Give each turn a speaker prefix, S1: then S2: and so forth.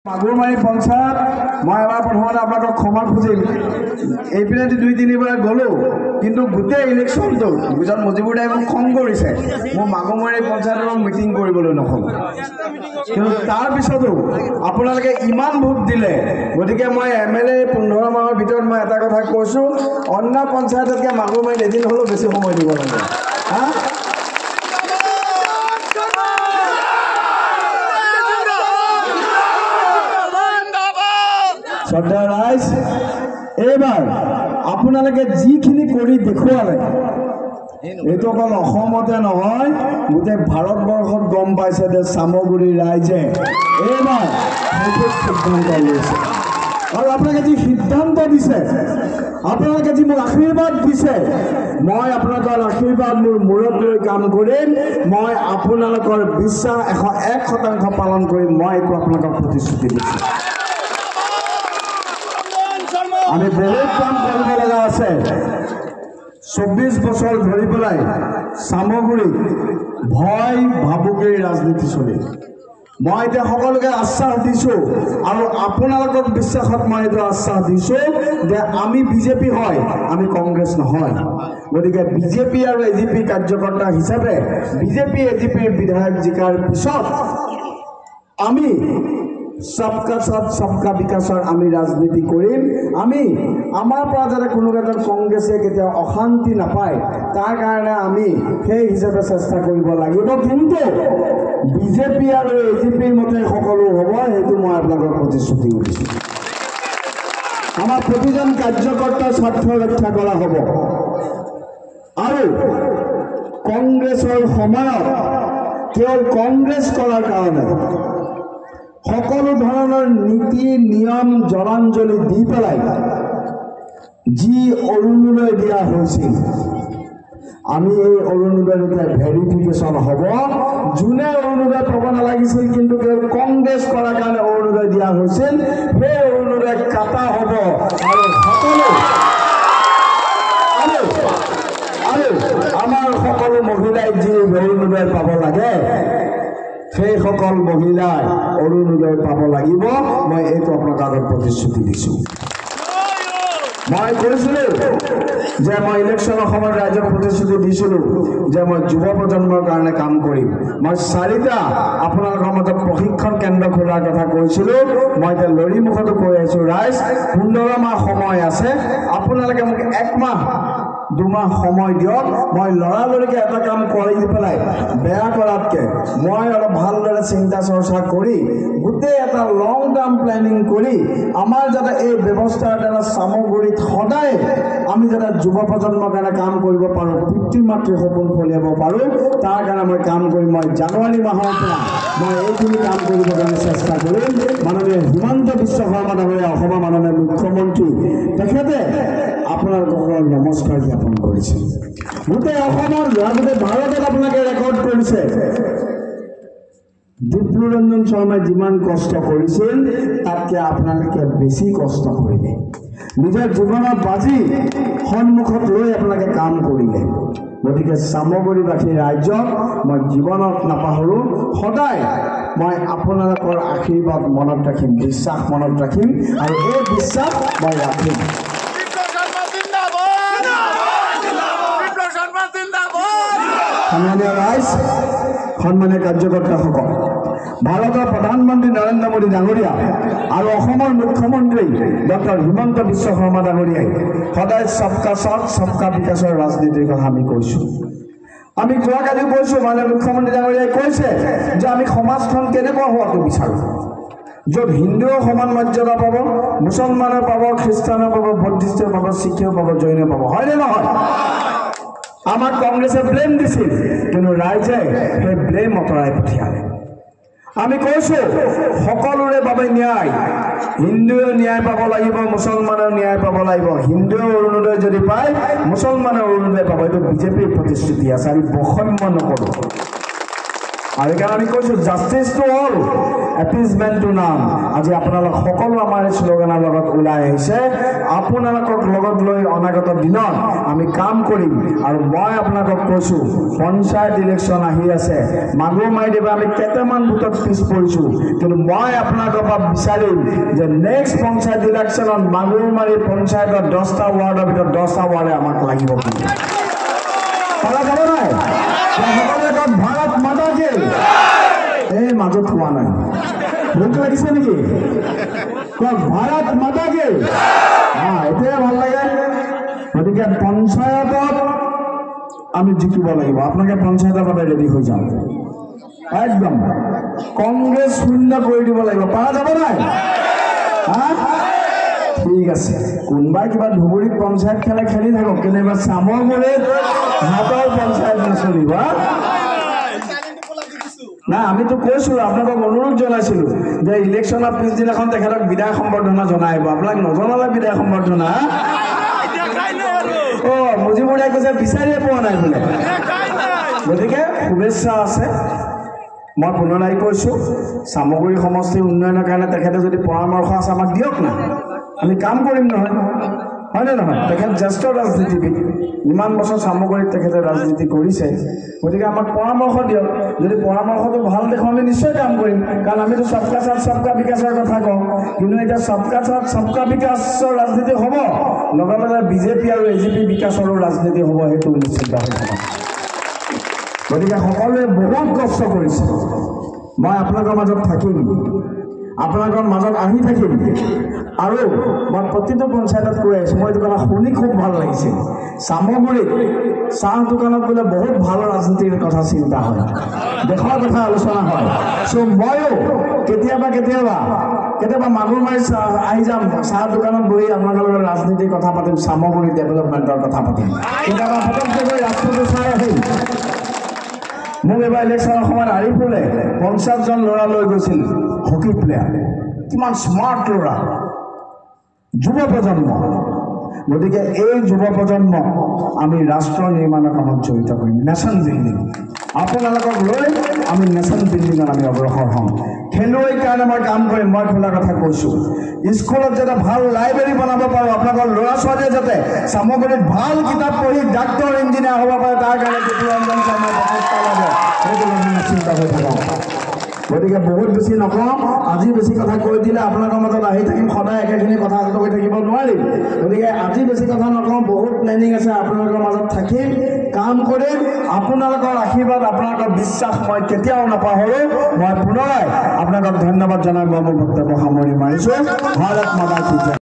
S1: মাগুৰমাৰী পঞ্চায়ত মই এবাৰ প্ৰথমতে আপোনালোকক ক্ষমা খুজিম। এইপিনেদি 2-3 বাৰ গ'লো, কিন্তু গোটেই ইলেকশ্যনটো পিছত মুজিবুৰ দাই মোক খং কৰিছে, মোৰ মাগুৰমাৰী পঞ্চায়তৰ মিটিং কৰিবলৈ নহ'ল। কিন্তু তাৰপিছতো আপোনালোকে ইমান ভোট দিলে, গতিকে মই MLA 15 মাহৰ ভিতৰত মই এটা কথা কৈছোঁ, অন্য পঞ্চায়ততকৈ মাগুৰমাৰীত এদিন হ'লেও বেছি সময় দিব লাগে। শ্ৰদ্ধা ৰাইজ, এইবাৰ আপোনালোকে যিখিনি কৰি দেখুৱালে এইটো অকল অসমতে নহয়, গোটেই ভাৰতবৰ্ষত গম পাইছে যে চামগুৰি ৰাইজে এইবাৰ সেইটো সিদ্ধান্ত লৈছে। আৰু আপোনালোকে যি সিদ্ধান্ত দিছে, আপোনালোকে যি মোক আশীৰ্বাদ দিছে, মই আপোনালোকৰ আশীৰ্বাদ মোৰ মূৰত লৈ কাম কৰিম। মই আপোনালোকৰ বিশ্বাস 101% পালন কৰিম। মই এইটো আপোনালোকক প্ৰতিশ্ৰুতি দিছোঁ। আমি বহুত কাম কৰিব লগা আছে। 24 বছৰ ধৰি পেলাই চামগুৰিত ভয় ভাবুকিৰ ৰাজনীতি চলি, মই এতিয়া সকলোকে আশ্বাস দিছোঁ আৰু আপোনালোকক বিশ্বাসত মই এইটো আশ্বাস দিছোঁ যে আমি বিজেপি হয়, আমি কংগ্ৰেছ নহয়। গতিকে বিজেপি আৰু AGP কাৰ্যকৰ্তা হিচাপে বিজেপি AGPৰ বিধায়ক জিকাৰ পিছত আমি সবকা সাথ সবকা বিকাশৰ আমি ৰাজনীতি কৰিম। আমি আমাৰ পৰা যাতে কোনো ক্ষেত্ৰত কংগ্ৰেছে কেতিয়াও অশান্তি নাপায়, তাৰ কাৰণে আমি সেই হিচাপে চেষ্টা কৰিব লাগিব। কিন্তু বিজেপি আৰু AGPৰ মতে সকলো হ'ব, সেইটো মই আপোনালোকক প্ৰতিশ্ৰুতি দিছোঁ। আমাৰ প্ৰতিজন কাৰ্যকৰ্তাৰ স্বাৰ্থ ৰক্ষা কৰা হ'ব আৰু কংগ্ৰেছৰ সময়ত কেৱল কংগ্ৰেছ কৰাৰ কাৰণে সকলো ধৰণৰ নীতি নিয়ম জলাঞ্জলি দি পেলাই যি অৰুণোদয় দিয়া হৈছিল, আমি এই অৰুণোদয় এতিয়া ভেৰিফিকেশ্যন হ'ব। যোনে অৰুণোদয় পাব নালাগিছিল কিন্তু কেৱল কংগ্ৰেছ কৰাৰ কাৰণে অৰুণোদয় দিয়া হৈছিল, সেই অৰুণোদয় কাটা হ'ব আৰু আমাৰ সকলো মহিলাই যি অৰুণোদয় পাব লাগে সেইসকল মহিলাই অৰুণোদয় পাব লাগিব। মই এইটো আপোনাক আগত প্ৰতিশ্ৰুতি দিছোঁ। মই কৈছিলোঁ যে মই ইলেকশ্যনৰ সময়ত ৰাইজক প্ৰতিশ্ৰুতি দিছিলোঁ যে মই যুৱ প্ৰজন্মৰ কাৰণে কাম কৰিম। মই 4টা আপোনালোকৰ মাজত প্ৰশিক্ষণ কেন্দ্ৰ খোলাৰ কথা কৈছিলোঁ। মই এতিয়া লৰিমুখতো কৈ আছোঁ, ৰাইজ 15 মাহ সময় আছে, আপোনালোকে মোক 1 মাহ 2 মাহ সময় দিয়ক। মই লৰালৰিকে এটা কাম কৰি পেলাই বেয়া কৰাতকৈ মই অলপ ভালদৰে চিন্তা চৰ্চা কৰি গোটেই এটা লং টাৰ্ম প্লেনিং কৰি আমাৰ যাতে এই ব্যৱস্থাৰ দ্বাৰা চামগুৰিত সদায় আমি যাতে যুৱ প্ৰজন্মৰ কাৰণে কাম কৰিব পাৰোঁ, পিতৃ মাতৃৰ সপোন ফলিয়াব পাৰোঁ, তাৰ কাৰণে মই কাম কৰিম। মই জানুৱাৰী মাহৰ পৰা মই এইখিনি কাম কৰিবৰ কাৰণে চেষ্টা কৰিম। মাননীয় হিমন্ত বিশ্ব শৰ্মা ডাঙৰীয়া, অসমৰ মাননীয় মুখ্যমন্ত্ৰী, তেখেতে আপোনালোকক নমস্কাৰ জ্ঞাপন কৰিছে। গোটেই অসমৰ গোটেই ভাৰতত আপোনালোকে ৰেকৰ্ড কৰিছে। ডিপ্লুৰঞ্জন শৰ্মাই যিমান কষ্ট কৰিছিল তাতকৈ আপোনালোকে বেছি কষ্ট কৰিলে। নিজৰ জীৱনৰ বাজি সন্মুখত লৈ আপোনালোকে কাম কৰিলে। গতিকে চামগুৰিবাসী ৰাইজক মই জীৱনত নাপাহৰোঁ, সদায় মই আপোনালোকৰ আশীৰ্বাদ মনত ৰাখিম, বিশ্বাস মনত ৰাখিম আৰু এই বিশ্বাস মই ৰাখিম। সন্মানীয় ৰাইজ, সন্মানীয় কাৰ্যকৰ্তাসকল, ভাৰতৰ প্ৰধানমন্ত্ৰী নৰেন্দ্ৰ মোদী ডাঙৰীয়া আৰু অসমৰ মুখ্যমন্ত্ৰী ডক্টৰ হিমন্ত বিশ্ব শৰ্মা ডাঙৰীয়াই সদায় সবকা সাথ সবকা বিকাশৰ ৰাজনীতিৰ কথা আমি কৈছোঁ। আমি যোৱাকালি কৈছোঁ, মানে মুখ্যমন্ত্ৰী ডাঙৰীয়াই কৈছে যে আমি সমাজখন কেনেকুৱা হোৱাটো বিচাৰোঁ, য'ত হিন্দুও সমান মৰ্যাদা পাব, মুছলমানে পাব, খ্ৰীষ্টানে পাব, বৌদ্ধিষ্টে পাব, শিখেও পাব, জৈনে পাব, হয়নে নহয়? আমাক কংগ্ৰেছে ব্লেম দিছিল, কিন্তু ৰাইজে সেই ব্লেম আঁতৰাই পঠিয়ালে। আমি কৈছোঁ সকলোৰে বাবে ন্যায়, হিন্দুৱেও ন্যায় পাব লাগিব, মুছলমানেও ন্যায় পাব লাগিব। হিন্দুৱে অৰুণোদয় যদি পায়, মুছলমানে অৰুণোদয় পাব। এইটো বিজেপিৰ প্ৰতিশ্ৰুতি আছে, আমি বৈষম্য নকৰোঁ। আৰু সেইকাৰণে আমি কৈছোঁ justice to all, appeasement to none. আজি আপোনালোক সকলো আমাৰ এই শ্লোগানৰ লগত ওলাই আহিছে। আপোনালোকক লগত লৈ অনাগত দিনত আমি কাম কৰিম। আৰু মই আপোনালোকক কৈছোঁ, পঞ্চায়ত ইলেকশ্যন আহি আছে। মাগুৰ মাৰি দিব আমি কেইটামান ভোটত পিছ পৰিছোঁ, কিন্তু মই আপোনালোকৰ পৰা বিচাৰিম যে নেক্সট পঞ্চায়ত ইলেকশ্যনত মাগুৰমাৰী পঞ্চায়তৰ 10টা ৱাৰ্ডৰ ভিতৰত 10টা ৱাৰ্ডে আমাক লাগিব। পালা যাব নাই? সকলোৱে ভাৰত মাতা কি? এই মাজত হোৱা নাই, ভোক লাগিছে নেকি? কওক ভাৰত মাতা কি? এতিয়াই ভাল লাগে। গতিকে পঞ্চায়তত আমি জিকিব লাগিব। আপোনালোকে পঞ্চায়তৰ বাবে ৰেডি হৈ যাওক, একদম কংগ্ৰেছ শূন্য কৰি দিব লাগিব। পাৰা যাব নাই? ঠিক আছে, কোনোবাই কিবা ধুবুৰীত পঞ্চায়ত খেলে খেলি থাকক, কিন্তু এবাৰ চামগুৰিত হাতৰ পঞ্চায়ত নচলিব। নাই, আমিতো কৈছোঁ, আপোনালোকক অনুৰোধ জনাইছিলোঁ যে ইলেকশ্যনৰ পিছদিনাখন তেখেতক বিদায় সম্বৰ্ধনা জনাই আহিব। আপোনাক নজনালে বিদায় সম্বৰ্ধনা? মুজিবুৰাই কৈছে বিচাৰিয়ে পোৱা নাই বোলে। গতিকে শুভেচ্ছা আছে। মই পুনৰাই কৈছোঁ, চামগুৰি সমষ্টিৰ উন্নয়নৰ কাৰণে তেখেতে যদি পৰামৰ্শ আছে আমাক দিয়ক না, আমি কাম কৰিম নহয়, হয়নে নহয়? তেখেত জ্যেষ্ঠ ৰাজনীতিবিদ, ইমান বছৰ চামগুৰিত তেখেতে ৰাজনীতি কৰিছে। গতিকে আমাক পৰামৰ্শ দিয়ক। যদি পৰামৰ্শটো ভাল দেখোঁ আমি নিশ্চয় কাম কৰিম, কাৰণ আমিতো সবকা সাথ সবকা বিকাশৰ কথা কওঁ। কিন্তু এতিয়া সবকা সাথ সবকা বিকাশৰ ৰাজনীতি হ'ব, লগে লগে বিজেপি আৰু এজিপি বিকাশৰো ৰাজনীতি হ'ব, সেইটো নিশ্চিত হৈ থকা। গতিকে সকলোৱে বহুত কষ্ট কৰিছে। মই আপোনালোকৰ মাজত থাকিম, আপোনালোকৰ মাজত আহি থাকিম। আৰু মই প্ৰতিটো পঞ্চায়তত কৈ আছোঁ, মই এইটো কথা শুনি খুব ভাল লাগিছে। চামগুৰিত চাহ দোকানত বোলে বহুত ভাল ৰাজনীতিৰ কথা চিন্তা হয়, দেশৰ কথা আলোচনা হয়। চ' ময়ো কেতিয়াবা মাগুৰমাৰী আহি যাম, চাহ দোকানত বহি আপোনালোকৰ লগত ৰাজনীতিৰ কথা পাতিম, চামগুৰি ডেভেলপমেণ্টৰ কথা পাতিম। কেতিয়াবা পটককৈ গৈ ৰাস্তাটো চাই আহিম। মোক এবাৰ ইলেকশ্যনৰ সময়ত আৰিফুলে 50জন ল'ৰা লৈ গৈছিল, হকী প্লেয়াৰ, কিমান স্মাৰ্ট ল'ৰা, যুৱ প্ৰজন্ম। গতিকে এই যুৱ প্ৰজন্মক আমি ৰাষ্ট্ৰ নিৰ্মাণৰ কামত জড়িত কৰিম, নেশ্যন বিল্ডিং। আপোনালোকক লৈ আমি নেশ্যন বিল্ডিঙত আমি অগ্ৰসৰ হ'ম। খেলুৱৈৰ কাৰণে মই কাম কৰিম। মই খোলা কথা কৈছোঁ, স্কুলত যাতে ভাল লাইব্ৰেৰী বনাব পাৰোঁ, আপোনালোকৰ ল'ৰা ছোৱালীয়ে যাতে চামগুৰিত ভাল কিতাপ পঢ়ি ডাক্তৰ ইঞ্জিনিয়াৰ হ'ব পাৰে, তাৰ কাৰণে জ্যোতিৰঞ্জন শৰ্মাই প্ৰচেষ্টা লাগে, সেইটো আমি চিন্তা হৈ থাকক। গতিকে বহুত বেছি নকওঁ, আজি বেছি কথা কৈ দিলে আপোনালোকৰ মাজত আহি থাকিম, সদায় একেখিনি কথা কৈ থাকিব নোৱাৰিম। গতিকে আজি বেছি কথা নকওঁ, বহুত প্লেনিং আছে, আপোনালোকৰ মাজত থাকিম, কাম কৰিম। আপোনালোকৰ আশীৰ্বাদ, আপোনালোকৰ বিশ্বাস মই কেতিয়াও নাপাহৰোঁ। মই পুনৰাই আপোনালোকক ধন্যবাদ জনাই মই মোৰ বক্তব্য সামৰি মাৰিছোঁ। ভাৰত মাতা কি জয়।